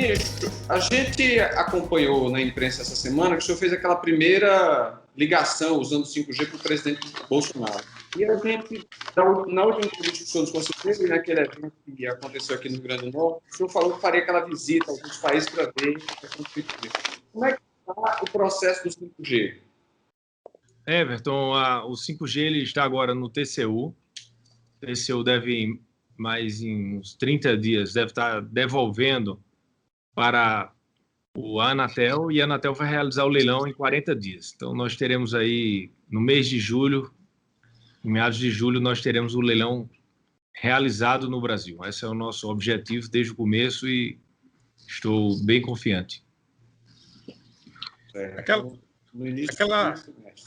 Ministro, a gente acompanhou na imprensa essa semana que o senhor fez aquela primeira ligação usando o 5G para o presidente Bolsonaro. E a gente, na última entrevista que o senhor nos concedeu, naquele evento que aconteceu aqui no Rio Grande do Norte, o senhor falou que faria aquela visita a alguns países para ver a questão do 5G. Como é que está o processo do 5G? Everton, o 5G ele está agora no TCU. O TCU deve, mais em uns 30 dias, deve estar devolvendo para a Anatel, e a Anatel vai realizar o leilão em 40 dias. Então, nós teremos aí, no mês de julho, em meados de julho, nós teremos o leilão realizado no Brasil. Esse é o nosso objetivo desde o começo e estou bem confiante. Aquela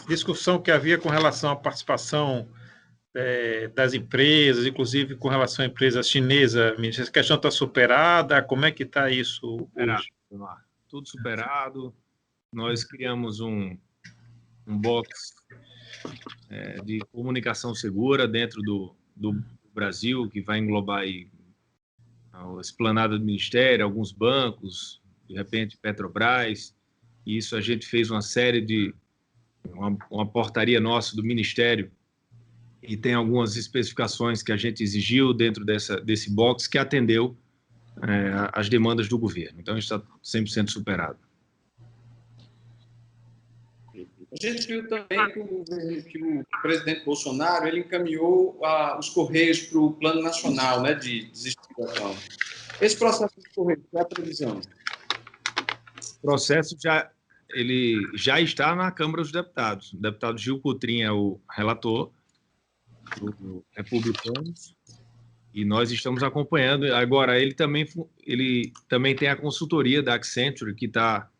discussão que havia com relação à participação das empresas, inclusive com relação à empresa chinesa, essa questão está superada? Como é que está isso hoje? Tudo superado. Nós criamos um box de comunicação segura dentro do Brasil, que vai englobar aí a esplanada do Ministério, alguns bancos, de repente Petrobras. E isso a gente fez uma série de uma portaria nossa do Ministério, e tem algumas especificações que a gente exigiu dentro desse box que atendeu as demandas do governo. Então, está 100% superado. A gente viu também que o presidente Bolsonaro ele encaminhou os Correios para o Plano Nacional, né, de desintegração. Esse processo dos Correios, qual é a previsão? O processo ele já está na Câmara dos Deputados. O deputado Gil Cotrim é o relator do Republicanos, e nós estamos acompanhando. Agora, ele também tem a consultoria da Accenture, que está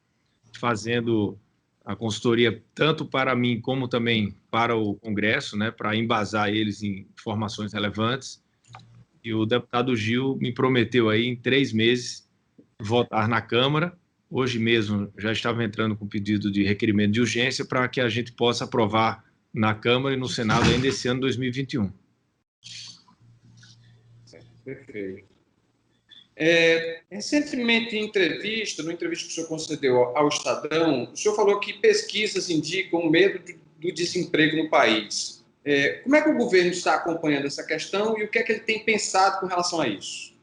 fazendo a consultoria tanto para mim como também para o Congresso, né, para embasar eles em informações relevantes. E o deputado Gil me prometeu aí, em 3 meses, votar na Câmara. Hoje mesmo já estava entrando com pedido de requerimento de urgência para que a gente possa aprovar na Câmara e no Senado ainda esse ano 2021. Perfeito. Recentemente, no entrevista que o senhor concedeu ao Estadão, o senhor falou que pesquisas indicam o medo do desemprego no país. Como é que o governo está acompanhando essa questão e o que é que ele tem pensado com relação a isso?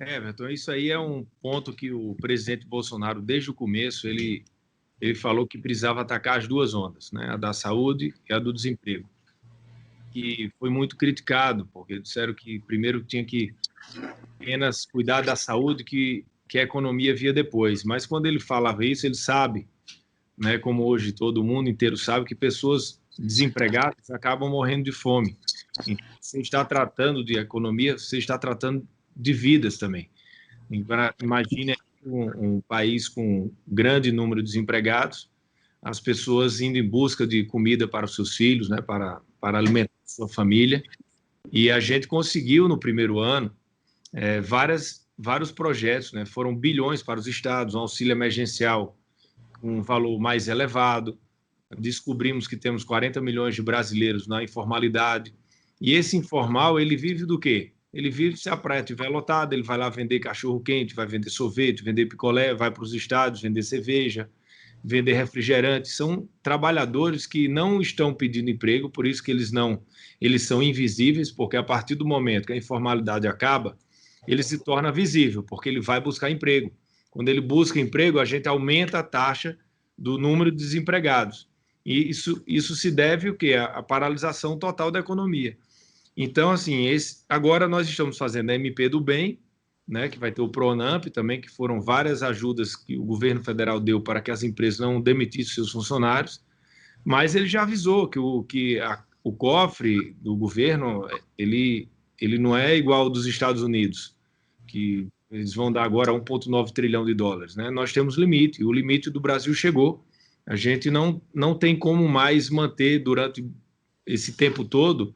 Everton, isso aí é um ponto que o presidente Bolsonaro, desde o começo, ele falou que precisava atacar as 2 ondas, né? A da saúde e a do desemprego. E foi muito criticado, porque disseram que primeiro tinha que apenas cuidar da saúde, que a economia via depois. Mas quando ele falava isso, ele sabe, né, como hoje todo mundo inteiro sabe, que pessoas desempregadas acabam morrendo de fome. Então, você está tratando de economia, você está tratando de vidas também. Imagine um país com um grande número de desempregados, as pessoas indo em busca de comida para os seus filhos, né, para alimentar a sua família. E a gente conseguiu, no primeiro ano, vários projetos, né, foram bilhões para os estados, um auxílio emergencial com um valor mais elevado. Descobrimos que temos 40 milhões de brasileiros na informalidade. E esse informal, ele vive do quê? Ele vive se a praia estiver lotada, ele vai lá vender cachorro-quente, vai vender sorvete, vender picolé, vai para os estádios vender cerveja, vender refrigerante. São trabalhadores que não estão pedindo emprego, por isso que eles são invisíveis, porque a partir do momento que a informalidade acaba, ele se torna visível, porque ele vai buscar emprego. Quando ele busca emprego, a gente aumenta a taxa do número de desempregados. E isso se deve ao quê? À paralisação total da economia. Então, assim, agora nós estamos fazendo a MP do Bem, né, que vai ter o PRONAMP também, que foram várias ajudas que o governo federal deu para que as empresas não demitissem seus funcionários, mas ele já avisou que o cofre do governo, ele não é igual ao dos Estados Unidos, que eles vão dar agora 1,9 trilhão de dólares, né? Nós temos limite, e o limite do Brasil chegou. A gente não tem como mais manter durante esse tempo todo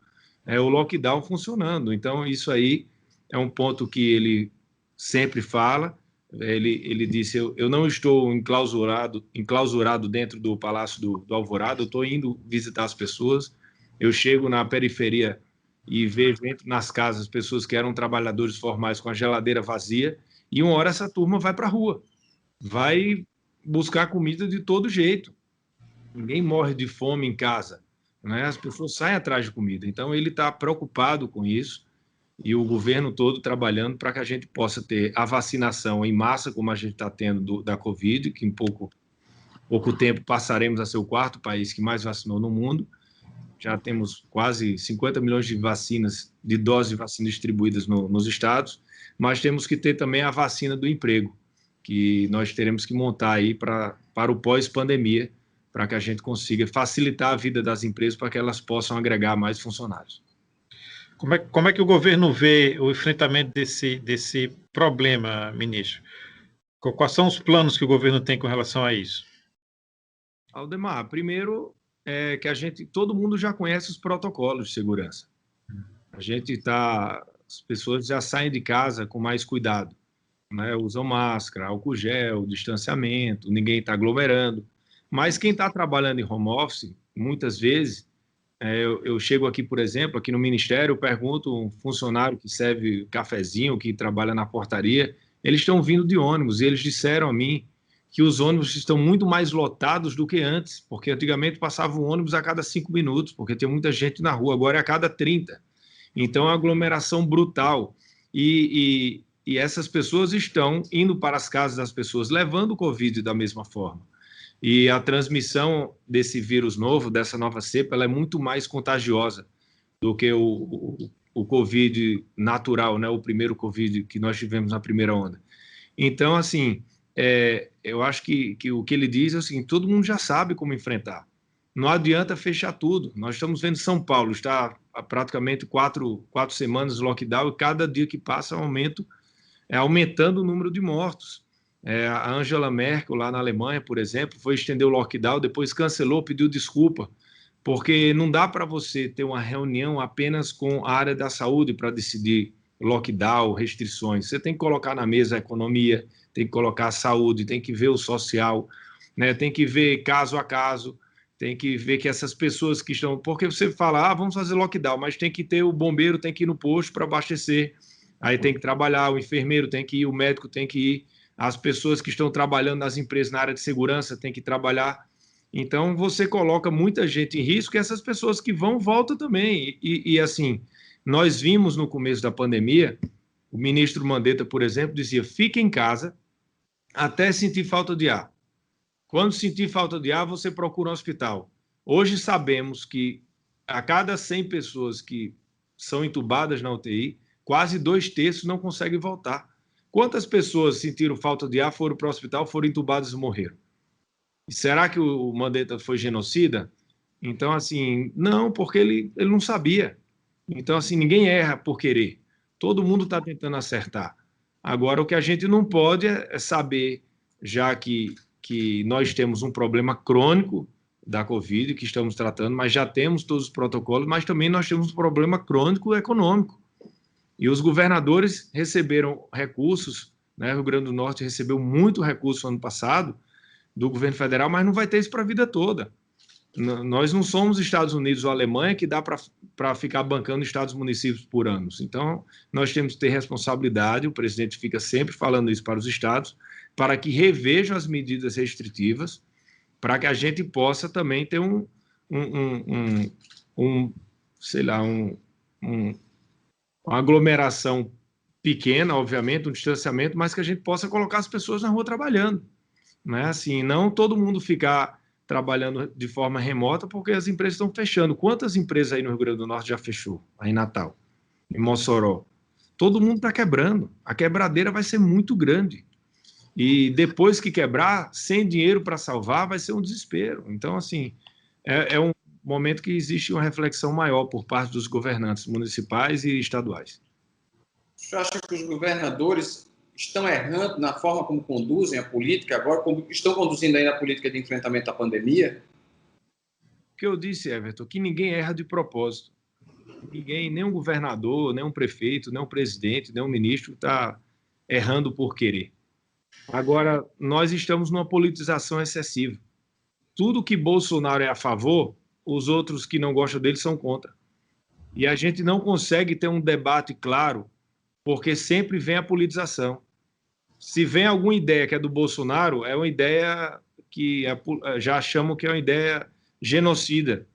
o lockdown funcionando. Então, isso aí é um ponto que ele sempre fala. Ele disse, eu não estou enclausurado dentro do Palácio do Alvorada, eu estou indo visitar as pessoas, eu chego na periferia e vejo, entro nas casas, pessoas que eram trabalhadores formais com a geladeira vazia, E uma hora essa turma vai para a rua, vai buscar comida de todo jeito. Ninguém morre de fome em casa, né? As pessoas saem atrás de comida. Então, ele está preocupado com isso e o governo todo trabalhando para que a gente possa ter a vacinação em massa, como a gente está tendo da Covid, que em pouco tempo passaremos a ser o 4º país que mais vacinou no mundo. Já temos quase 50 milhões de vacinas, de doses de vacina distribuídas nos estados, mas temos que ter também a vacina do emprego, que nós teremos que montar aí para o pós-pandemia, para que a gente consiga facilitar a vida das empresas para que elas possam agregar mais funcionários. Como é que o governo vê o enfrentamento desse problema, ministro? Quais são os planos que o governo tem com relação a isso? Aldemar, primeiro que todo mundo já conhece os protocolos de segurança. As pessoas já saem de casa com mais cuidado, né? Usam máscara, álcool gel, distanciamento, ninguém está aglomerando. Mas quem está trabalhando em home office, muitas vezes, eu chego aqui, por exemplo, aqui no Ministério, eu pergunto a um funcionário que serve cafezinho, que trabalha na portaria, eles estão vindo de ônibus, e eles disseram a mim que os ônibus estão muito mais lotados do que antes, porque antigamente passava um ônibus a cada 5 minutos, porque tem muita gente na rua, agora é a cada 30. Então, é uma aglomeração brutal. E essas pessoas estão indo para as casas das pessoas, levando o Covid da mesma forma. E a transmissão desse vírus novo, dessa nova cepa, ela é muito mais contagiosa do que o Covid natural, né? O primeiro Covid que nós tivemos na primeira onda. Então, assim, eu acho que o que ele diz é assim, todo mundo já sabe como enfrentar. Não adianta fechar tudo. Nós estamos vendo São Paulo, está há praticamente 4 semanas de lockdown, e cada dia que passa aumentando o número de mortos. A Angela Merkel, lá na Alemanha, por exemplo, foi estender o lockdown, depois cancelou, pediu desculpa, porque não dá para você ter uma reunião apenas com a área da saúde para decidir lockdown, restrições. Você tem que colocar na mesa a economia, tem que colocar a saúde, tem que ver o social, né? Tem que ver caso a caso, tem que ver que essas pessoas que estão... Porque você fala, vamos fazer lockdown, mas tem que ter o bombeiro, tem que ir no posto para abastecer, aí tem que trabalhar, o enfermeiro tem que ir, o médico tem que ir, as pessoas que estão trabalhando nas empresas na área de segurança têm que trabalhar. Então, você coloca muita gente em risco e essas pessoas que voltam também. E assim, nós vimos no começo da pandemia, o ministro Mandetta, por exemplo, dizia, fique em casa até sentir falta de ar. Quando sentir falta de ar, você procura um hospital. Hoje sabemos que a cada 100 pessoas que são entubadas na UTI, quase 2/3 não conseguem voltar. Quantas pessoas sentiram falta de ar, foram para o hospital, foram entubadas e morreram? E será que o Mandetta foi genocida? Então, assim, não, porque ele não sabia. Então, assim, ninguém erra por querer. Todo mundo está tentando acertar. Agora, o que a gente não pode é saber, já que nós temos um problema crônico da Covid, que estamos tratando, mas já temos todos os protocolos, mas também nós temos um problema crônico econômico. E os governadores receberam recursos, né? O Rio Grande do Norte recebeu muito recurso ano passado do governo federal, mas não vai ter isso para a vida toda. Nós não somos Estados Unidos ou Alemanha que dá para ficar bancando estados e municípios por anos. Então, nós temos que ter responsabilidade, o presidente fica sempre falando isso para os estados, para que revejam as medidas restritivas, para que a gente possa também ter uma aglomeração pequena, obviamente, um distanciamento, mas que a gente possa colocar as pessoas na rua trabalhando, né? Assim, não todo mundo ficar trabalhando de forma remota, porque as empresas estão fechando. Quantas empresas aí no Rio Grande do Norte já fechou? Aí em Natal, em Mossoró. Todo mundo está quebrando. A quebradeira vai ser muito grande. E depois que quebrar, sem dinheiro para salvar, vai ser um desespero. Então, assim, é um momento que existe uma reflexão maior por parte dos governantes municipais e estaduais. O senhor acha que os governadores estão errando na forma como conduzem a política agora, como estão conduzindo aí a política de enfrentamento à pandemia? O que eu disse, Everton, que ninguém erra de propósito. Ninguém, nem um governador, nem um prefeito, nem um presidente, nem um ministro está errando por querer. Agora, nós estamos numa politização excessiva. Tudo que Bolsonaro é a favor, os outros que não gostam dele são contra. E a gente não consegue ter um debate claro, porque sempre vem a politização. se vem alguma ideia que é do Bolsonaro, é uma ideia que já chamam que é uma ideia genocida.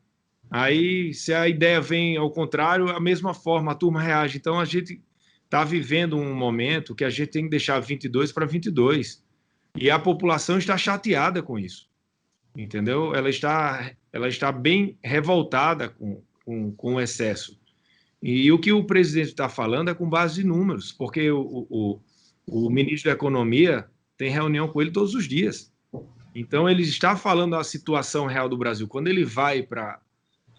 Aí, se a ideia vem ao contrário, a mesma forma, a turma reage. Então, a gente está vivendo um momento que a gente tem que deixar 22 para 22. E a população está chateada com isso, entendeu? Ela está bem revoltada com o excesso. E o que o presidente está falando é com base em números, porque o ministro da Economia tem reunião com ele todos os dias. Então, ele está falando a situação real do Brasil. Quando ele vai para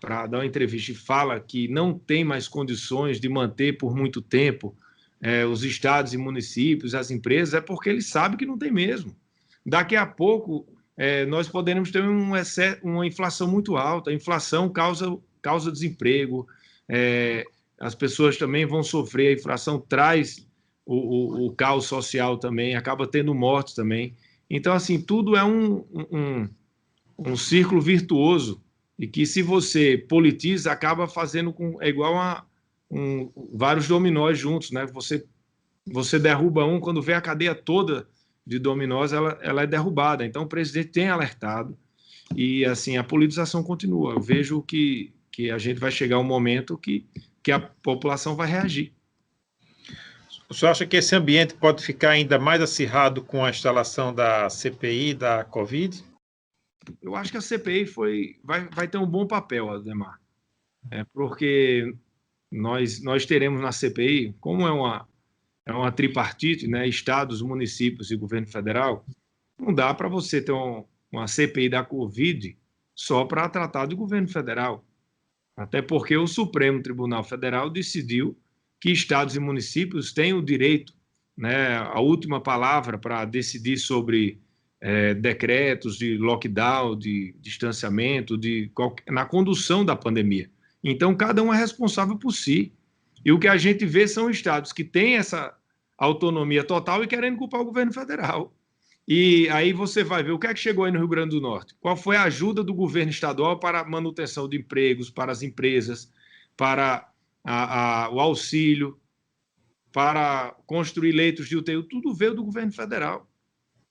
dar uma entrevista e fala que não tem mais condições de manter por muito tempo os estados e municípios, as empresas, é porque ele sabe que não tem mesmo. Daqui a pouco, nós poderemos ter uma inflação muito alta. A inflação causa desemprego, as pessoas também vão sofrer, a inflação traz o caos social também, acaba tendo mortes também. Então, assim, tudo é um círculo virtuoso e que, se você politiza, acaba fazendo é igual vários dominós juntos, né? Você derruba um, quando vê a cadeia toda de dominós, ela é derrubada. Então, o presidente tem alertado e, assim, a politização continua. Eu vejo que a gente vai chegar um momento que a população vai reagir. O senhor acha que esse ambiente pode ficar ainda mais acirrado com a instalação da CPI da Covid? Eu acho que a CPI vai ter um bom papel, Ademar, porque nós teremos na CPI, como é uma tripartite, né, estados, municípios e governo federal, não dá para você ter uma CPI da Covid só para tratar do governo federal, até porque o Supremo Tribunal Federal decidiu que estados e municípios têm o direito, né, a última palavra para decidir sobre decretos de lockdown, de distanciamento, na condução da pandemia. Então, cada um é responsável por si. E o que a gente vê são estados que têm essa autonomia total e querendo culpar o governo federal. E aí você vai ver o que é que chegou aí no Rio Grande do Norte. Qual foi a ajuda do governo estadual para a manutenção de empregos, para as empresas, para o auxílio, para construir leitos de UTI, tudo veio do governo federal.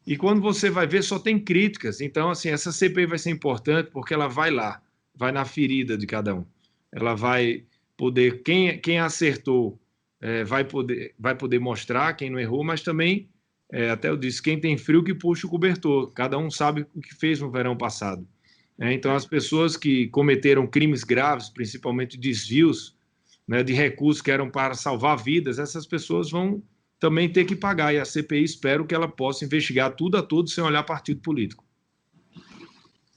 E quando você vai ver, só tem críticas. Então, assim, essa CPI vai ser importante porque ela vai lá, vai na ferida de cada um. Ela vai poder, quem acertou, vai poder mostrar, quem não errou, mas também, até eu disse, quem tem frio que puxa o cobertor. Cada um sabe o que fez no verão passado. Então, as pessoas que cometeram crimes graves, principalmente desvios, né, de recursos que eram para salvar vidas, essas pessoas vão também ter que pagar. E a CPI, espero que ela possa investigar tudo a todos sem olhar partido político.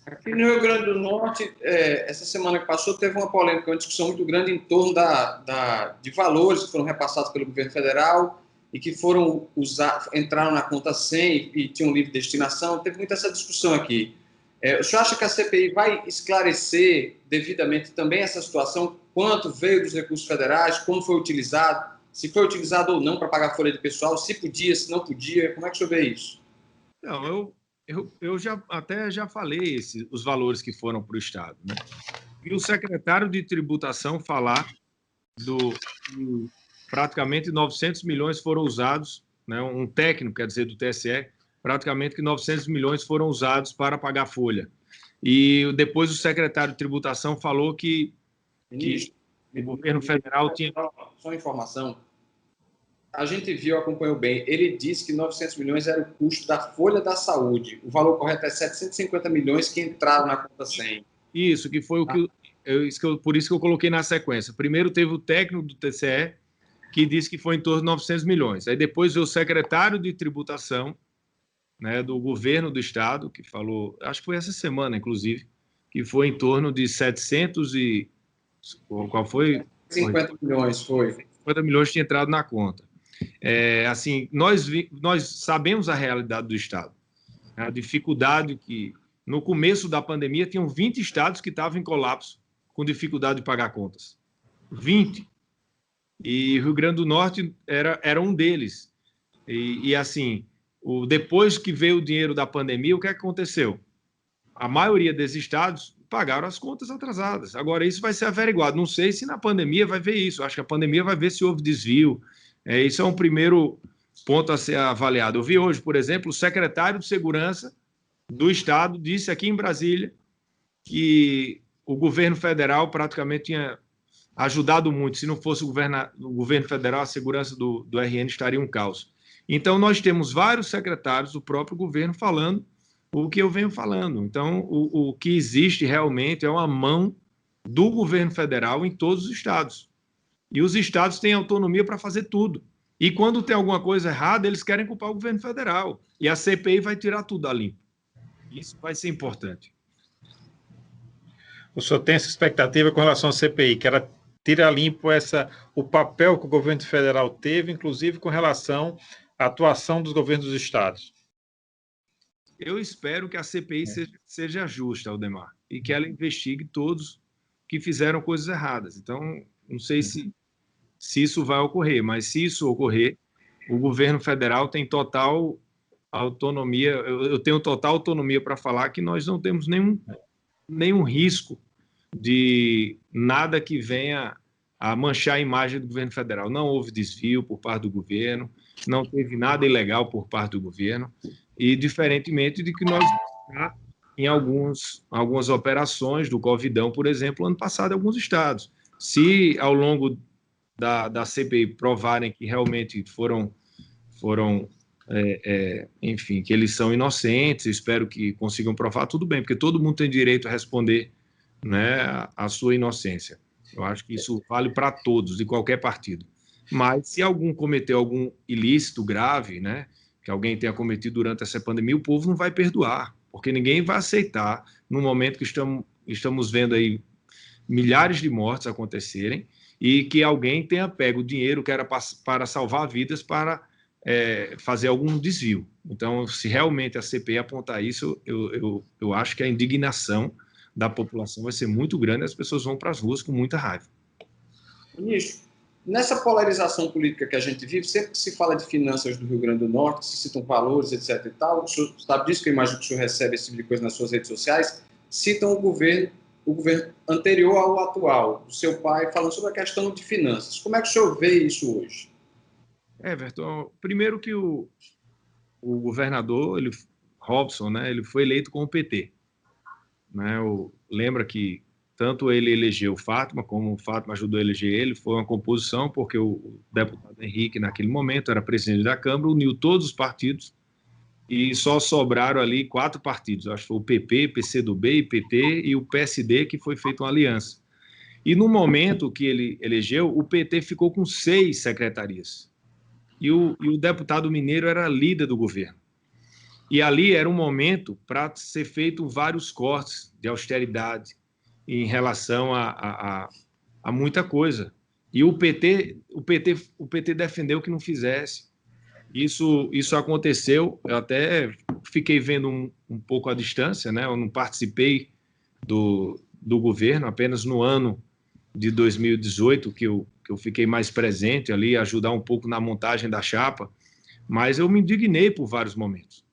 Aqui no Rio Grande do Norte, essa semana que passou, teve uma polêmica, uma discussão muito grande em torno de valores que foram repassados pelo governo federal e que entraram na conta 100 e tinham livre destinação. Teve muita essa discussão aqui. O senhor acha que a CPI vai esclarecer devidamente também essa situação? Quanto veio dos recursos federais, como foi utilizado, se foi utilizado ou não para pagar a folha de pessoal, se podia, se não podia, como é que o senhor vê isso? Não, eu já falei os valores que foram para o Estado, né? E o secretário de tributação falar que praticamente 900 milhões foram usados, né? Um técnico, quer dizer, do TSE, praticamente que 900 milhões foram usados para pagar folha. E depois o secretário de tributação falou que o governo federal tinha... Só uma informação. A gente viu, acompanhou bem, ele disse que 900 milhões era o custo da folha da saúde. O valor correto é 750 milhões que entraram na conta 100. Isso, que foi o que por isso que eu coloquei na sequência. Primeiro teve o técnico do TCE, que disse que foi em torno de 900 milhões. Aí depois veio o secretário de tributação, né, do governo do estado, que falou, acho que foi essa semana, inclusive, que foi em torno de 700 e... Qual foi? 50 milhões, foi. 50 milhões tinha entrado na conta. Assim, nós sabemos a realidade do Estado. A dificuldade que, no começo da pandemia, tinham 20 estados que estavam em colapso, com dificuldade de pagar contas. 20. E o Rio Grande do Norte era um deles. E assim, depois que veio o dinheiro da pandemia, o que aconteceu? A maioria desses estados pagaram as contas atrasadas. Agora, isso vai ser averiguado. Não sei se na pandemia vai ver isso. Acho que a pandemia vai ver se houve desvio. Isso é um primeiro ponto a ser avaliado. Eu vi hoje, por exemplo, o secretário de Segurança do Estado disse aqui em Brasília que o governo federal praticamente tinha ajudado muito. Se não fosse o governo federal, a segurança do RN estaria um caos. Então, nós temos vários secretários do próprio governo falando o que eu venho falando. Então, o que existe realmente é uma mão do governo federal em todos os estados. E os estados têm autonomia para fazer tudo. E quando tem alguma coisa errada, eles querem culpar o governo federal. E a CPI vai tirar tudo a limpo. Isso vai ser importante. O senhor tem essa expectativa com relação à CPI, que ela tira a limpo o papel que o governo federal teve, inclusive com relação à atuação dos governos dos estados? Eu espero que a CPI seja justa, Aldemar, e que ela investigue todos que fizeram coisas erradas. Então, não sei se isso vai ocorrer, mas se isso ocorrer, o governo federal tem total autonomia, eu tenho total autonomia para falar que nós não temos nenhum risco de nada que venha a manchar a imagem do governo federal. Não houve desvio por parte do governo, não teve nada ilegal por parte do governo, e diferentemente de que nós em algumas operações do Covidão, por exemplo, ano passado em alguns estados. Se ao longo da CPI provarem que realmente foram enfim, que eles são inocentes, espero que consigam provar, tudo bem, porque todo mundo tem direito a responder, né, a sua inocência. Eu acho que isso vale para todos, de qualquer partido. Mas se algum cometeu algum ilícito grave, né, que alguém tenha cometido durante essa pandemia, o povo não vai perdoar, porque ninguém vai aceitar, no momento que estamos vendo aí milhares de mortes acontecerem, e que alguém tenha pego o dinheiro que era para salvar vidas para fazer algum desvio. Então, se realmente a CPI apontar isso, eu acho que a indignação da população vai ser muito grande e as pessoas vão para as ruas com muita raiva. Ministro, nessa polarização política que a gente vive, sempre que se fala de finanças do Rio Grande do Norte, se citam valores, etc. e tal, o senhor sabe disso, que eu imagino que o senhor recebe esse tipo de coisa nas suas redes sociais, citam o governo anterior ao atual, o seu pai, falando sobre a questão de finanças. Como é que o senhor vê isso hoje? Everton, primeiro que o governador, Robson, né, ele foi eleito com o PT. Né, lembra que tanto ele elegeu Fátima, como o Fátima ajudou a eleger ele, foi uma composição, porque o deputado Henrique, naquele momento, era presidente da Câmara, uniu todos os partidos e só sobraram ali 4 partidos. Acho que foi o PP, PCdoB, IPP e o PSD, que foi feita uma aliança. E no momento que ele elegeu, o PT ficou com 6 secretarias. E o deputado mineiro era líder do governo. E ali era um momento para ser feito vários cortes de austeridade em relação a muita coisa. E o PT defendeu que não fizesse. Isso aconteceu, eu até fiquei vendo um pouco à distância, né? Eu não participei do governo, apenas no ano de 2018 que eu fiquei mais presente ali, ajudar um pouco na montagem da chapa, mas eu me indignei por vários momentos,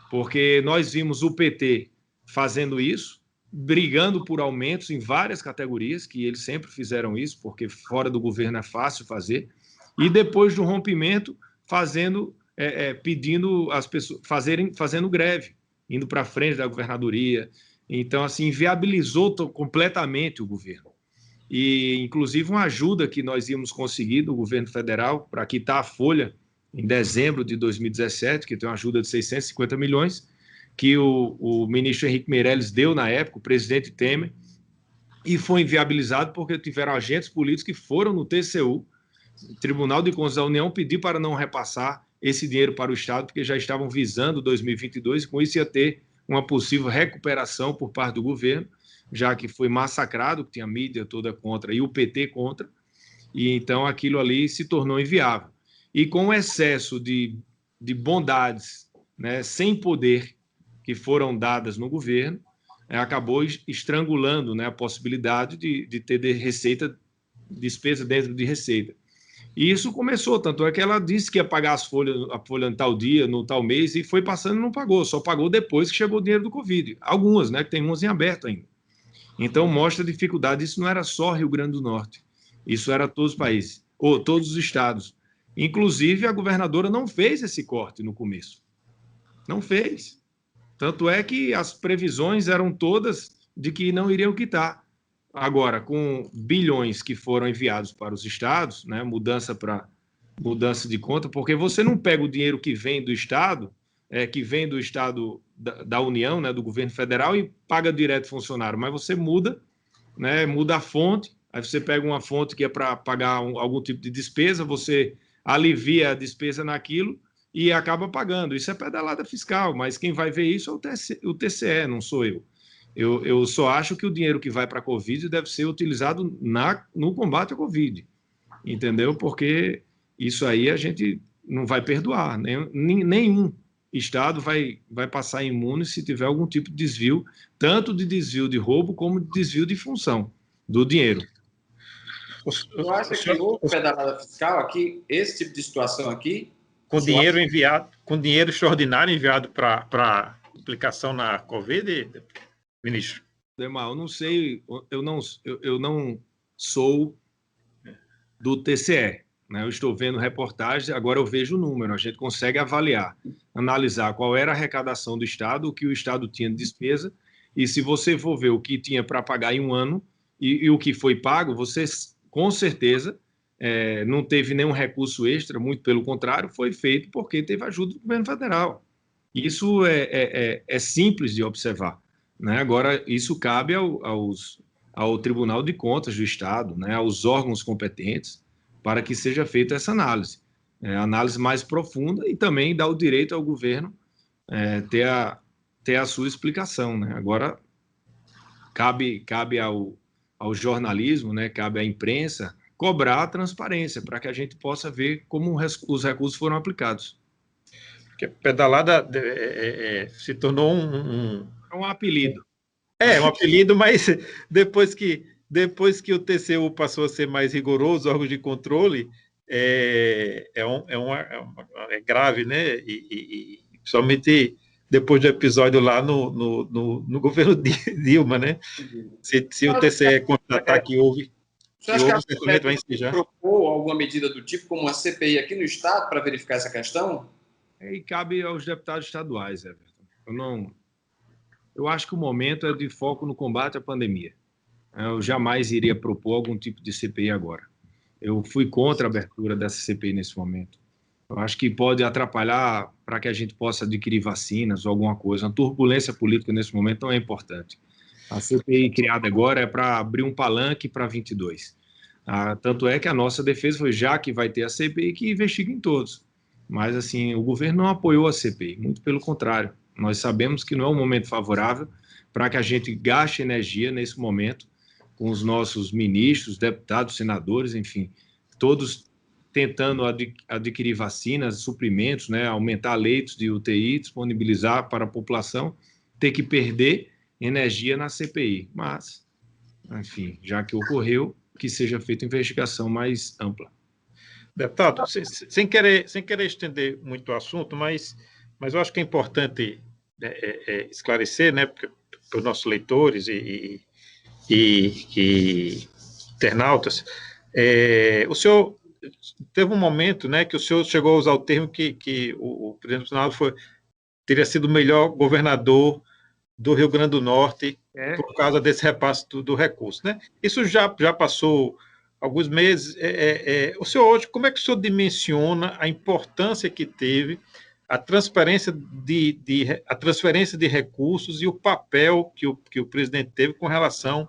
porque nós vimos o PT fazendo isso, brigando por aumentos em várias categorias, que eles sempre fizeram isso, porque fora do governo é fácil fazer, e depois do rompimento, pedindo as pessoas, fazendo greve, indo para frente da governadoria. Então, assim, inviabilizou completamente o governo. E, inclusive, uma ajuda que nós íamos conseguir do governo federal para quitar a folha em dezembro de 2017, que tem uma ajuda de 650 milhões, que o ministro Henrique Meirelles deu na época, o presidente Temer, e foi inviabilizado porque tiveram agentes políticos que foram no TCU, Tribunal de Contas da União, pedir para não repassar esse dinheiro para o Estado, porque já estavam visando 2022, e com isso ia ter uma possível recuperação por parte do governo, já que foi massacrado, que tinha a mídia toda contra e o PT contra, e então aquilo ali se tornou inviável. E com o excesso de bondades, né, sem poder, que foram dadas no governo, acabou estrangulando, né, a possibilidade de ter despesa dentro de receita. E isso começou, tanto é que ela disse que ia pagar a folha no tal dia, no tal mês, e foi passando e não pagou, só pagou depois que chegou o dinheiro do Covid. Algumas, né, que tem umas em aberto ainda. Então, mostra a dificuldade. Isso não era só Rio Grande do Norte, isso era todos os países, ou todos os estados. Inclusive, a governadora não fez esse corte no começo. Não fez. Tanto é que as previsões eram todas de que não iriam quitar. Agora, com bilhões que foram enviados para os estados, né, mudança de conta, porque você não pega o dinheiro que vem do estado, que vem do estado da União, né, do governo federal, e paga direto funcionário, mas você muda, né, muda a fonte, aí você pega uma fonte que é para pagar algum tipo de despesa, você alivia a despesa naquilo e acaba pagando. Isso é pedalada fiscal, mas quem vai ver isso é o TCE, não sou eu. Eu só acho que o dinheiro que vai para a Covid deve ser utilizado no combate à Covid, entendeu? Porque isso aí a gente não vai perdoar, nenhum Estado vai passar imune se tiver algum tipo de desvio, tanto de desvio de roubo como de desvio de função do dinheiro. Eu acho que houve pedalada fiscal aqui, esse tipo de situação aqui? Com dinheiro enviado, com dinheiro extraordinário enviado para aplicação na Covid, ministro? Demar, eu não sei, eu não sou do TCE, né? Eu estou vendo reportagem, agora eu vejo o número, a gente consegue avaliar, analisar qual era a arrecadação do Estado, o que o Estado tinha de despesa, e se você for ver o que tinha para pagar em um ano e o que foi pago, você com certeza não teve nenhum recurso extra, muito pelo contrário, foi feito porque teve ajuda do governo federal. Isso é simples de observar, né? Agora, isso cabe ao Tribunal de Contas do Estado, né, aos órgãos competentes, para que seja feita essa análise. Análise mais profunda e também dá o direito ao governo ter a sua explicação, né? Agora, cabe ao jornalismo, né, cabe à imprensa, cobrar a transparência para que a gente possa ver como os recursos foram aplicados. Porque pedalada se tornou É um apelido. Um apelido, mas depois que o TCU passou a ser mais rigoroso, órgão de controle, é grave, né? E principalmente depois do episódio lá no governo Dilma, né? Se o TCE constatar que houve, certamente vai ensejar. Propôs alguma medida do tipo, como uma CPI aqui no Estado, para verificar essa questão? E cabe aos deputados estaduais, Everton. Eu acho que o momento é de foco no combate à pandemia. Eu jamais iria propor algum tipo de CPI agora. Eu fui contra a abertura dessa CPI nesse momento. Eu acho que pode atrapalhar para que a gente possa adquirir vacinas ou alguma coisa. A turbulência política nesse momento não é importante. A CPI criada agora é para abrir um palanque para 22. Tanto é que a nossa defesa foi, já que vai ter a CPI, que investigue em todos. Mas, assim, o governo não apoiou a CPI, muito pelo contrário. Nós sabemos que não é um momento favorável para que a gente gaste energia nesse momento com os nossos ministros, deputados, senadores, enfim, todos tentando adquirir vacinas, suprimentos, né, aumentar leitos de UTI, disponibilizar para a população, ter que perder energia na CPI. Mas, enfim, já que ocorreu, que seja feita investigação mais ampla. Deputado, sem querer estender muito o assunto, mas eu acho que é importante esclarecer, né, para os nossos leitores e internautas, o senhor teve um momento, né, que o senhor chegou a usar o termo que o presidente Bolsonaro teria sido o melhor governador do Rio Grande do Norte por causa desse repasse do recurso, né? Isso já passou alguns meses. O senhor hoje, como é que o senhor dimensiona a importância que teve a transferência de recursos e o papel que o presidente teve com relação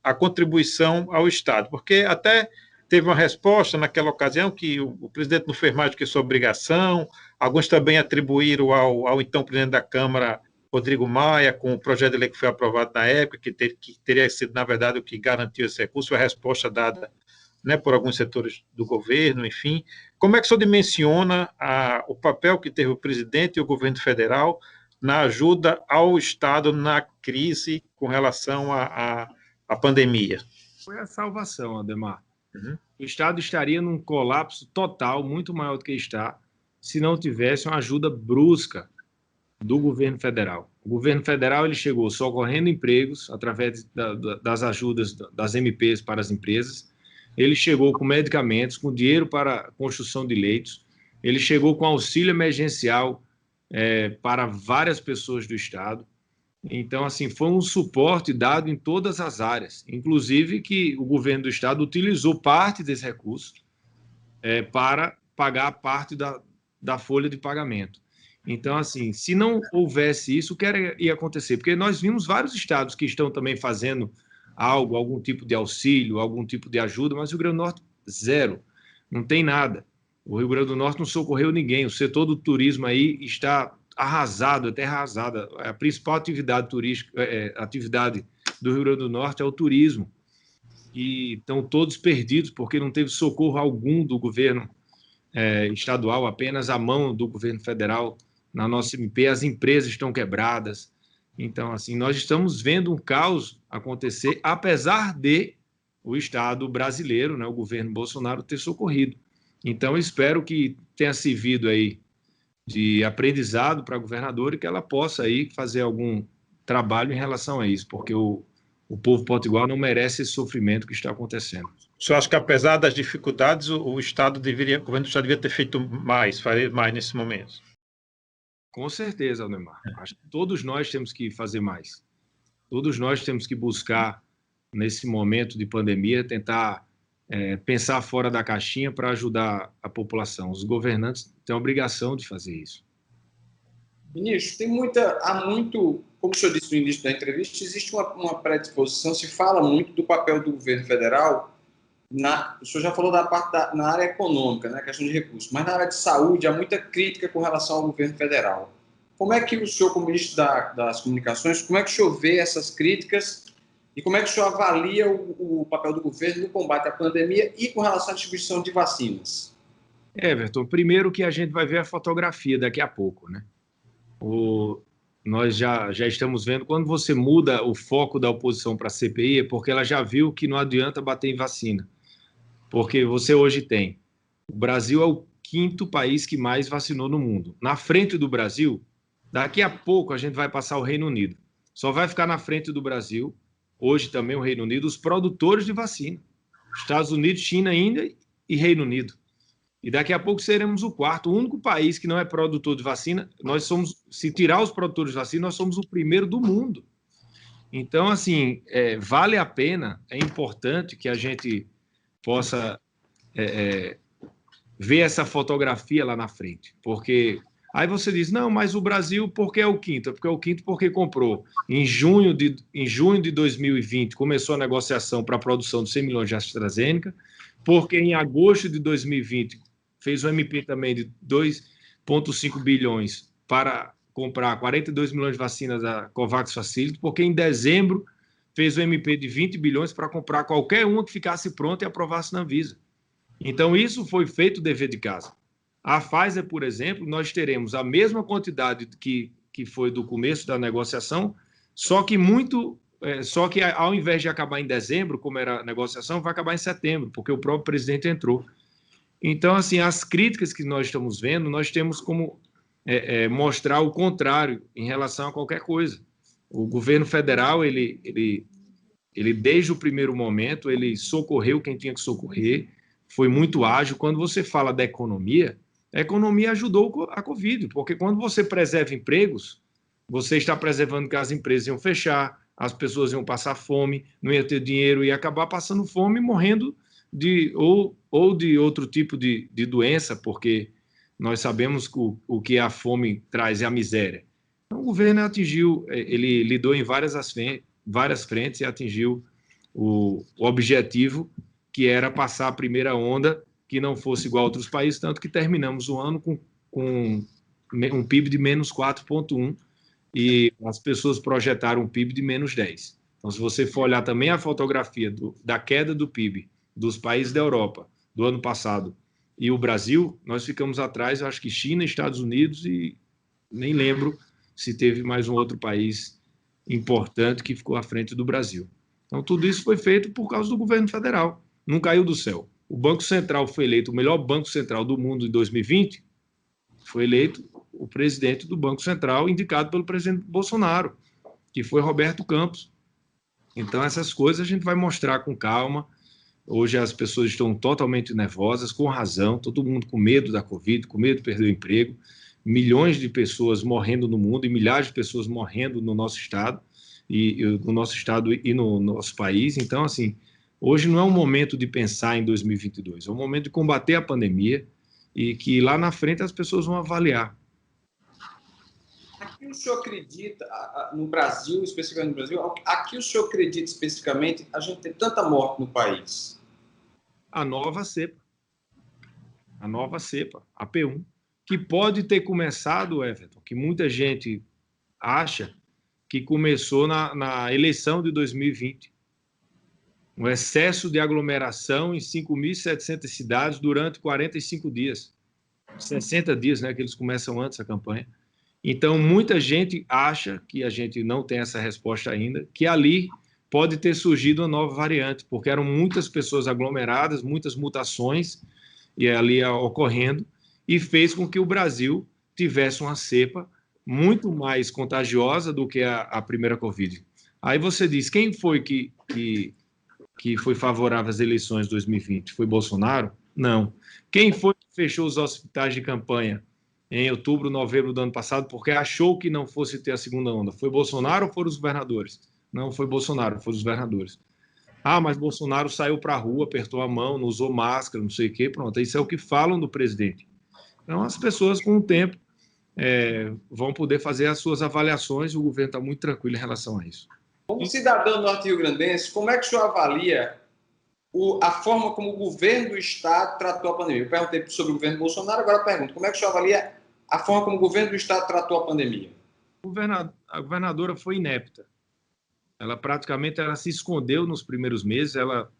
à contribuição ao Estado? Porque até teve uma resposta naquela ocasião que o presidente não fez mais do que sua obrigação, alguns também atribuíram ao então presidente da Câmara, Rodrigo Maia, com o projeto de lei que foi aprovado na época, que teria sido, na verdade, o que garantiu esse recurso, a resposta dada, né, por alguns setores do governo, enfim. Como é que o senhor dimensiona o papel que teve o presidente e o governo federal na ajuda ao Estado na crise com relação à pandemia? Foi a salvação, Ademar. O Estado estaria num colapso total, muito maior do que está, se não tivesse uma ajuda brusca do governo federal. O governo federal ele chegou socorrendo empregos através das ajudas das MPs para as empresas, ele chegou com medicamentos, com dinheiro para construção de leitos, ele chegou com auxílio emergencial para várias pessoas do Estado. Então, assim, foi um suporte dado em todas as áreas, inclusive que o governo do Estado utilizou parte desse recurso para pagar parte da folha de pagamento. Então, assim, se não houvesse isso, o que ia acontecer? Porque nós vimos vários estados que estão também fazendo algo, algum tipo de auxílio, algum tipo de ajuda, mas o Rio Grande do Norte, zero. Não tem nada. O Rio Grande do Norte não socorreu ninguém. O setor do turismo aí está arrasado, até arrasada. A principal atividade turística, atividade do Rio Grande do Norte é o turismo. E estão todos perdidos porque não teve socorro algum do governo estadual, apenas a mão do governo federal na nossa MP. As empresas estão quebradas. Então, assim, nós estamos vendo um caos acontecer, apesar de o Estado brasileiro, né, o governo Bolsonaro, ter socorrido. Então, espero que tenha servido aí de aprendizado para a governadora e que ela possa aí fazer algum trabalho em relação a isso, porque o povo potiguar não merece esse sofrimento que está acontecendo. O senhor acha que, apesar das dificuldades, o governo do Estado deveria ter feito mais, fazer mais nesse momento? Com certeza, Aldemar. Acho que todos nós temos que fazer mais. Todos nós temos que buscar, nesse momento de pandemia, tentar pensar fora da caixinha para ajudar a população. Os governantes têm a obrigação de fazer isso. Ministro, há muito, como o senhor disse no início da entrevista, existe uma predisposição, se fala muito do papel do governo federal, o senhor já falou da parte na área econômica, né, questão de recursos, mas na área de saúde há muita crítica com relação ao governo federal. Como é que o senhor, como ministro das Comunicações, como é que o senhor vê essas críticas e como é que o senhor avalia o papel do governo no combate à pandemia e com relação à distribuição de vacinas? Everton, primeiro que a gente vai ver a fotografia daqui a pouco, né? Nós já estamos vendo, quando você muda o foco da oposição para a CPI, é porque ela já viu que não adianta bater em vacina. Porque você hoje tem, o Brasil é o 5º país que mais vacinou no mundo. Na frente do Brasil, daqui a pouco a gente vai passar o Reino Unido. Só vai ficar na frente do Brasil, hoje também o Reino Unido, os produtores de vacina. Estados Unidos, China ainda e Reino Unido. E daqui a pouco seremos o 4º, o único país que não é produtor de vacina. Nós somos, se tirar os produtores de vacina, nós somos o primeiro do mundo. Então, assim, vale a pena, é importante que a gente possa ver essa fotografia lá na frente. Porque aí você diz, não, mas o Brasil, por que é o 5º? É porque é o 5º porque comprou. Em junho de 2020, começou a negociação para a produção de 100 milhões de AstraZeneca, porque em agosto de 2020 fez um MP também de 2,5 bilhões para comprar 42 milhões de vacinas da COVAX Facility, porque em dezembro fez um MP de 20 bilhões para comprar qualquer uma que ficasse pronta e aprovasse na Anvisa. Então, isso foi feito dever de casa. A Pfizer, por exemplo, nós teremos a mesma quantidade que foi do começo da negociação, só que ao invés de acabar em dezembro, como era a negociação, vai acabar em setembro, porque o próprio presidente entrou. Então, assim, as críticas que nós estamos vendo, nós temos como mostrar o contrário em relação a qualquer coisa. O governo federal, ele desde o primeiro momento, ele socorreu quem tinha que socorrer, foi muito ágil. Quando você fala da economia, a economia ajudou a Covid, porque quando você preserva empregos, você está preservando que as empresas iam fechar, as pessoas iam passar fome, não ia ter dinheiro, ia acabar passando fome e morrendo ou de outro tipo de doença, porque nós sabemos que o que a fome traz é a miséria. Então, o governo ele lidou em várias frentes e atingiu o objetivo, que era passar a primeira onda, que não fosse igual a outros países, tanto que terminamos o ano com um PIB de menos 4,1%, e as pessoas projetaram um PIB de menos 10%. Então, se você for olhar também a fotografia da queda do PIB dos países da Europa do ano passado e o Brasil, nós ficamos atrás, eu acho que China, Estados Unidos e nem lembro se teve mais um outro país importante que ficou à frente do Brasil. Então, tudo isso foi feito por causa do governo federal. Não caiu do céu. O Banco Central foi eleito o melhor Banco Central do mundo em 2020, foi eleito o presidente do Banco Central, indicado pelo presidente Bolsonaro, que foi Roberto Campos. Então, essas coisas a gente vai mostrar com calma. Hoje as pessoas estão totalmente nervosas, com razão, todo mundo com medo da Covid, com medo de perder o emprego, milhões de pessoas morrendo no mundo e milhares de pessoas morrendo no nosso estado e no nosso país. Então, assim, hoje não é um momento de pensar em 2022, é um momento de combater a pandemia e que lá na frente as pessoas vão avaliar. Aqui o senhor acredita, no Brasil, especificamente no Brasil, aqui o senhor acredita especificamente a gente tem tanta morte no país? A nova cepa, a P1, que pode ter começado, Everton, que muita gente acha que começou na eleição de 2020. Um excesso de aglomeração em 5.700 cidades durante 45 dias. 60 dias, né, que eles começam antes a campanha. Então, muita gente acha, que a gente não tem essa resposta ainda, que ali pode ter surgido uma nova variante, porque eram muitas pessoas aglomeradas, muitas mutações e ali ocorrendo, e fez com que o Brasil tivesse uma cepa muito mais contagiosa do que a primeira Covid. Aí você diz, quem foi que foi favorável às eleições de 2020? Foi Bolsonaro? Não. Quem foi que fechou os hospitais de campanha em outubro, novembro do ano passado, porque achou que não fosse ter a segunda onda? Foi Bolsonaro ou foram os governadores? Não foi Bolsonaro, foram os governadores. Ah, mas Bolsonaro saiu para a rua, apertou a mão, não usou máscara, não sei o quê, pronto. Isso é o que falam do presidente. Então, as pessoas, com o tempo, vão poder fazer as suas avaliações e o governo está muito tranquilo em relação a isso. Como cidadão norte-riograndense, como é que o senhor avalia a forma como o governo do Estado tratou a pandemia? Eu perguntei sobre o governo Bolsonaro, agora eu pergunto, como é que o senhor avalia a forma como o governo do Estado tratou a pandemia? A governadora foi inepta. Ela praticamente se escondeu nos primeiros meses, ela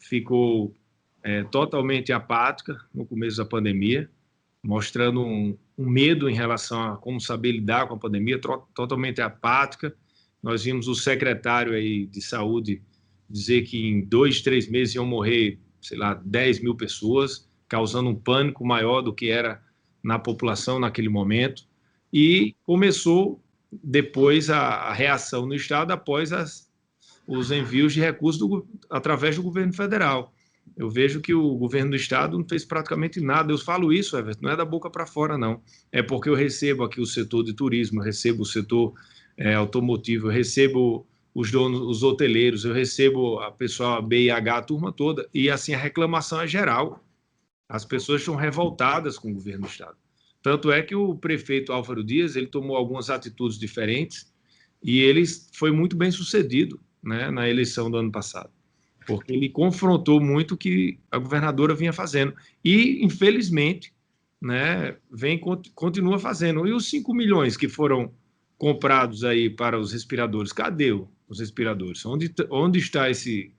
ficou totalmente apática no começo da pandemia, mostrando um medo em relação a como saber lidar com a pandemia, totalmente apática. Nós vimos o secretário aí de saúde dizer que em 2, 3 meses iam morrer, sei lá, 10 mil pessoas, causando um pânico maior do que era na população naquele momento. E começou depois a reação no Estado após os envios de recursos através do governo federal. Eu vejo que o governo do Estado não fez praticamente nada. Eu falo isso, Everton, não é da boca para fora, não. É porque eu recebo aqui o setor de turismo, eu recebo o setor automotivo, eu recebo os donos, os hoteleiros, eu recebo a pessoa BIH, a turma toda, e assim a reclamação é geral. As pessoas estão revoltadas com o governo do Estado. Tanto é que o prefeito Álvaro Dias, ele tomou algumas atitudes diferentes e ele foi muito bem sucedido, né, na eleição do ano passado, porque ele confrontou muito o que a governadora vinha fazendo. E, infelizmente, né, continua fazendo. E os 5 milhões que foram comprados aí para os respiradores, cadê os respiradores? Onde está esse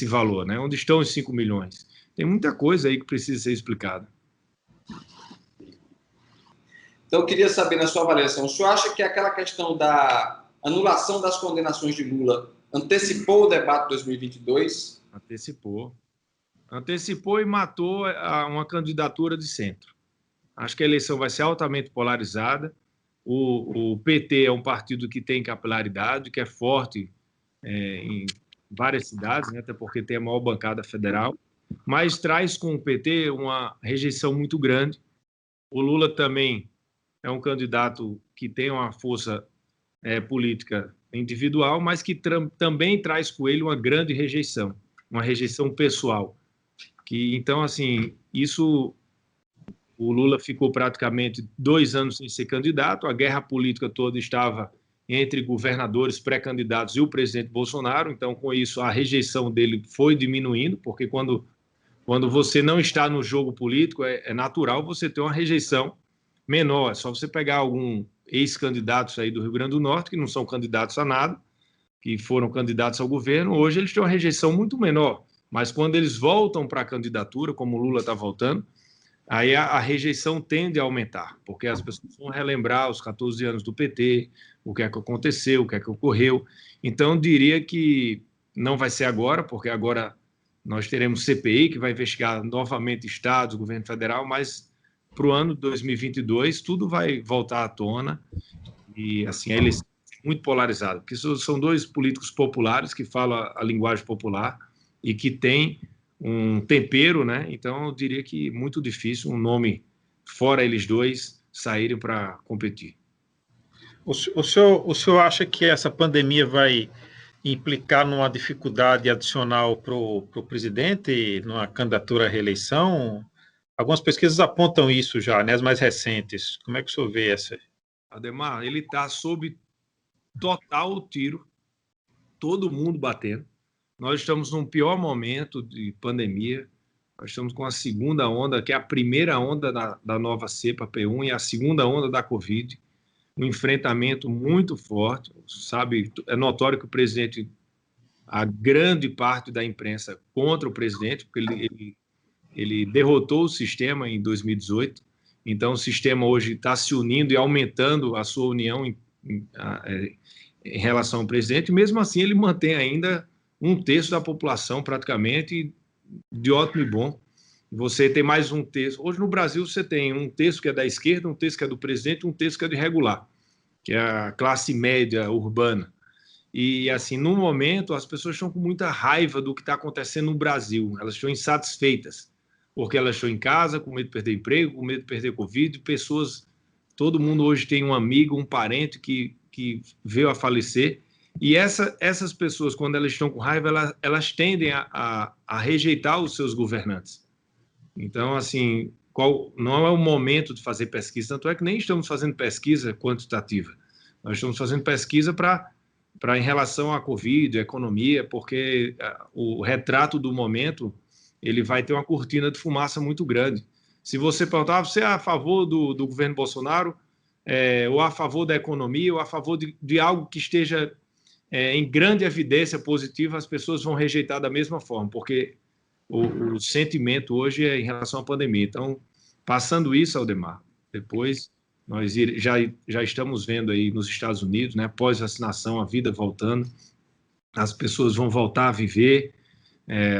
valor? Né? Onde estão os 5 milhões? Tem muita coisa aí que precisa ser explicada. Então, eu queria saber, na sua avaliação, o senhor acha que aquela questão da anulação das condenações de Lula antecipou o debate de 2022? Antecipou e matou uma candidatura de centro. Acho que a eleição vai ser altamente polarizada. O PT é um partido que tem capilaridade, que é forte em várias cidades, né, até porque tem a maior bancada federal, mas traz com o PT uma rejeição muito grande. O Lula também é um candidato que tem uma força política individual, mas que também traz com ele uma grande rejeição, uma rejeição pessoal. Então, assim, isso, o Lula ficou praticamente 2 anos sem ser candidato, a guerra política toda estava entre governadores pré-candidatos e o presidente Bolsonaro, então, com isso, a rejeição dele foi diminuindo, porque quando você não está no jogo político, é natural você ter uma rejeição menor. É só você pegar algum ex-candidatos aí do Rio Grande do Norte, que não são candidatos a nada, que foram candidatos ao governo, hoje eles têm uma rejeição muito menor. Mas quando eles voltam para a candidatura, como o Lula está voltando, aí a rejeição tende a aumentar, porque as pessoas vão relembrar os 14 anos do PT, o que é que aconteceu, o que é que ocorreu. Então, eu diria que não vai ser agora, porque agora nós teremos CPI, que vai investigar novamente estados, governo federal, mas para o ano de 2022 tudo vai voltar à tona e assim a eleição é muito polarizada, porque são 2 políticos populares que falam a linguagem popular e que têm um tempero, né? Então, eu diria que muito difícil um nome, fora eles dois, saírem para competir. O senhor acha que essa pandemia vai implicar numa dificuldade adicional para o presidente, numa candidatura à reeleição? Algumas pesquisas apontam isso já, né, as mais recentes. Como é que o senhor vê essa? Ademar, ele está sob total tiro, todo mundo batendo. Nós estamos num pior momento de pandemia. Nós estamos com a segunda onda, que é a primeira onda da nova cepa P1 e a segunda onda da Covid. Um enfrentamento muito forte, sabe? É notório que o presidente, a grande parte da imprensa contra o presidente, porque ele derrotou o sistema em 2018. Então, o sistema hoje está se unindo e aumentando a sua união em relação ao presidente. Mesmo assim, ele mantém ainda um terço da população, praticamente, de ótimo e bom. Você tem mais um terço. Hoje, no Brasil, você tem um terço que é da esquerda, um terço que é do presidente, um terço que é de regular, que é a classe média urbana. E, assim, no momento, as pessoas estão com muita raiva do que está acontecendo no Brasil. Elas estão insatisfeitas, porque elas estão em casa, com medo de perder emprego, com medo de perder Covid. Pessoas, todo mundo hoje tem um amigo, um parente que veio a falecer. E essas pessoas, quando elas estão com raiva, elas tendem a rejeitar os seus governantes. Então, assim, não é o momento de fazer pesquisa, tanto é que nem estamos fazendo pesquisa quantitativa. Nós estamos fazendo pesquisa em relação à Covid, à economia, porque o retrato do momento ele vai ter uma cortina de fumaça muito grande. Se você perguntar, você é a favor do governo Bolsonaro, ou a favor da economia, ou a favor de algo que esteja em grande evidência positiva, as pessoas vão rejeitar da mesma forma, porque o sentimento hoje é em relação à pandemia. Então, passando isso, Aldemar, depois nós já estamos vendo aí nos Estados Unidos, né, pós-vacinação, a vida voltando, as pessoas vão voltar a viver,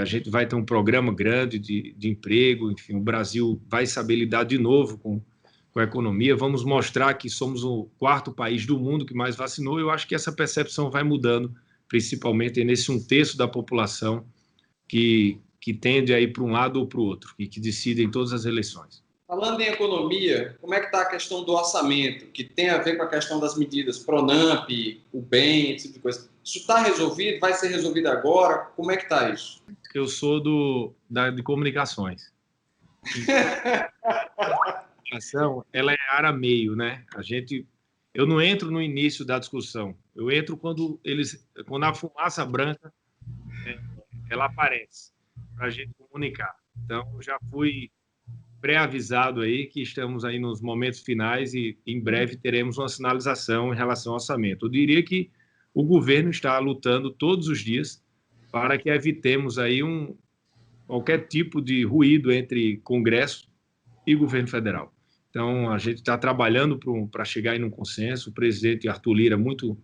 a gente vai ter um programa grande de emprego, enfim, o Brasil vai saber lidar de novo com a economia, vamos mostrar que somos o quarto país do mundo que mais vacinou. Eu acho que essa percepção vai mudando, principalmente nesse um terço da população que tende a ir para um lado ou para o outro e que decide em todas as eleições. Falando em economia, como é que está a questão do orçamento, que tem a ver com a questão das medidas Pronamp, o BEM, esse tipo de coisa? Isso está resolvido? Vai ser resolvido agora? Como é que está isso? Eu sou de comunicações. A comunicação, ela é área meio, né? Eu não entro no início da discussão. Eu entro quando a fumaça branca ela aparece para a gente comunicar. Então, eu já fui pré-avisado aí que estamos aí nos momentos finais e em breve teremos uma sinalização em relação ao orçamento. Eu diria que o governo está lutando todos os dias para que evitemos aí qualquer tipo de ruído entre Congresso e governo federal. Então, a gente está trabalhando para chegar em um consenso. O presidente Arthur Lira, muito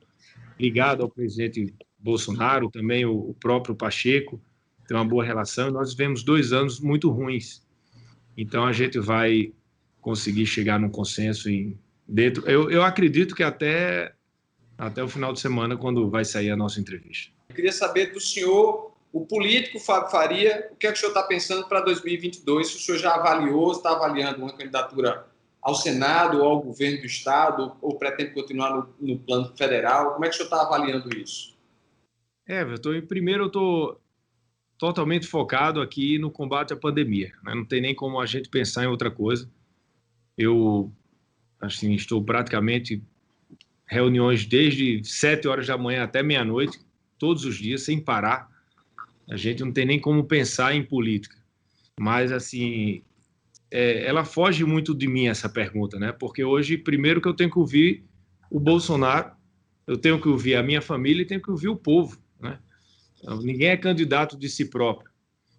ligado ao presidente Bolsonaro, também o próprio Pacheco, tem uma boa relação. Nós vivemos 2 anos muito ruins. Então, a gente vai conseguir chegar num consenso dentro. Eu acredito que até o final de semana, quando vai sair a nossa entrevista. Eu queria saber do senhor, o político Fábio Faria, o que é que o senhor está pensando para 2022? Se o senhor já avaliou, está avaliando uma candidatura ao Senado ou ao governo do Estado, ou pretende continuar no plano federal? Como é que o senhor está avaliando isso? Primeiro, eu estou totalmente focado aqui no combate à pandemia, né? Não tem nem como a gente pensar em outra coisa. Eu, assim, estou praticamente reuniões desde 7 horas da manhã até meia-noite, todos os dias, sem parar. A gente não tem nem como pensar em política. Mas, assim, ela foge muito de mim, essa pergunta, né? Porque hoje, primeiro que eu tenho que ouvir o Bolsonaro, eu tenho que ouvir a minha família e tenho que ouvir o povo, né? Ninguém é candidato de si próprio.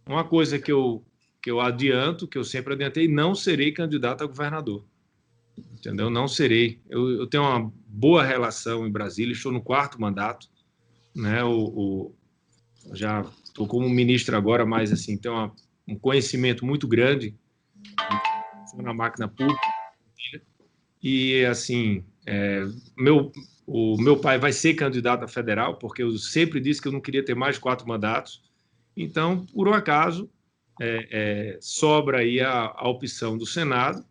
Uma coisa que eu adianto, que eu sempre adiantei, não serei candidato a governador. Entendeu? Não serei. Eu tenho uma boa relação em Brasília, estou no 4º mandato, né? Já estou como ministro agora, mas assim, tenho um conhecimento muito grande na máquina pública. E assim, o meu pai vai ser candidato a federal, porque eu sempre disse que eu não queria ter mais de 4 mandatos. Então, por um acaso, sobra aí a opção do Senado,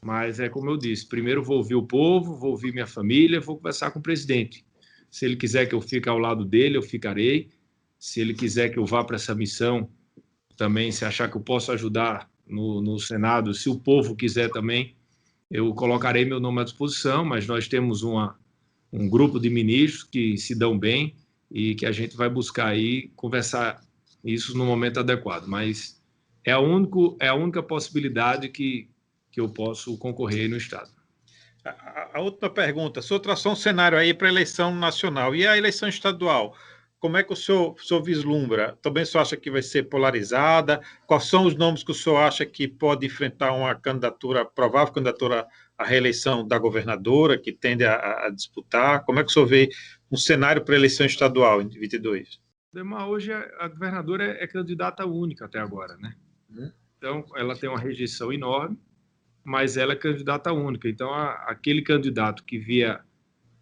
mas como eu disse, primeiro vou ouvir o povo, vou ouvir minha família, vou conversar com o presidente. Se ele quiser que eu fique ao lado dele, eu ficarei. Se ele quiser que eu vá para essa missão, também, se achar que eu posso ajudar no Senado, se o povo quiser também, eu colocarei meu nome à disposição, mas nós temos um grupo de ministros que se dão bem e que a gente vai buscar aí conversar isso no momento adequado, mas é a única possibilidade que eu posso concorrer no Estado. A última pergunta, o senhor traçou um cenário aí para a eleição nacional, e a eleição estadual? Como é que o senhor vislumbra? Também o senhor acha que vai ser polarizada? Quais são os nomes que o senhor acha que pode enfrentar uma provável candidatura à reeleição da governadora, que tende a disputar? Como é que o senhor vê um cenário para a eleição estadual em 2022? Demar, hoje a governadora é candidata única até agora, né? Então, ela tem uma rejeição enorme, mas ela é candidata única. Então, aquele candidato que via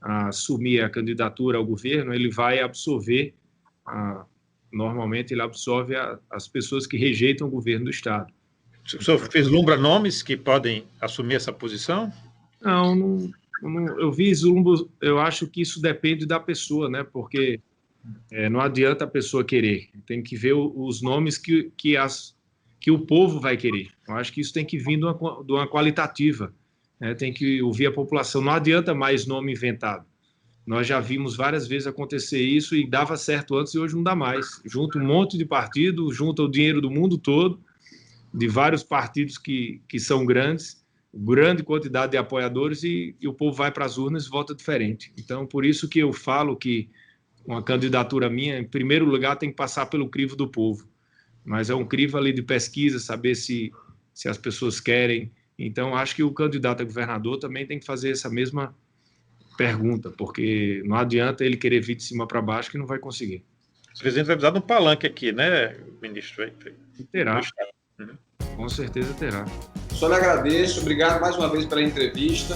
a assumir a candidatura ao governo, ele vai absorver, normalmente ele absorve as pessoas que rejeitam o governo do Estado. O senhor vislumbra nomes que podem assumir essa posição? Não, eu vislumbro, eu acho que isso depende da pessoa, né? Porque não adianta a pessoa querer, tem que ver os nomes que o povo vai querer. Eu acho que isso tem que vir de uma qualitativa, né? Tem que ouvir a população. Não adianta mais nome inventado. Nós já vimos várias vezes acontecer isso e dava certo antes e hoje não dá mais. Junta um monte de partido, junta o dinheiro do mundo todo, de vários partidos que são grandes, grande quantidade de apoiadores e o povo vai para as urnas e vota diferente. Então, por isso que eu falo que uma candidatura minha, em primeiro lugar, tem que passar pelo crivo do povo. Mas é um crivo ali de pesquisa, saber se as pessoas querem. Então, acho que o candidato a governador também tem que fazer essa mesma pergunta, porque não adianta ele querer vir de cima para baixo que não vai conseguir. O presidente vai precisar de um palanque aqui, né, ministro? Terá. Com certeza terá. Só lhe agradeço, obrigado mais uma vez pela entrevista.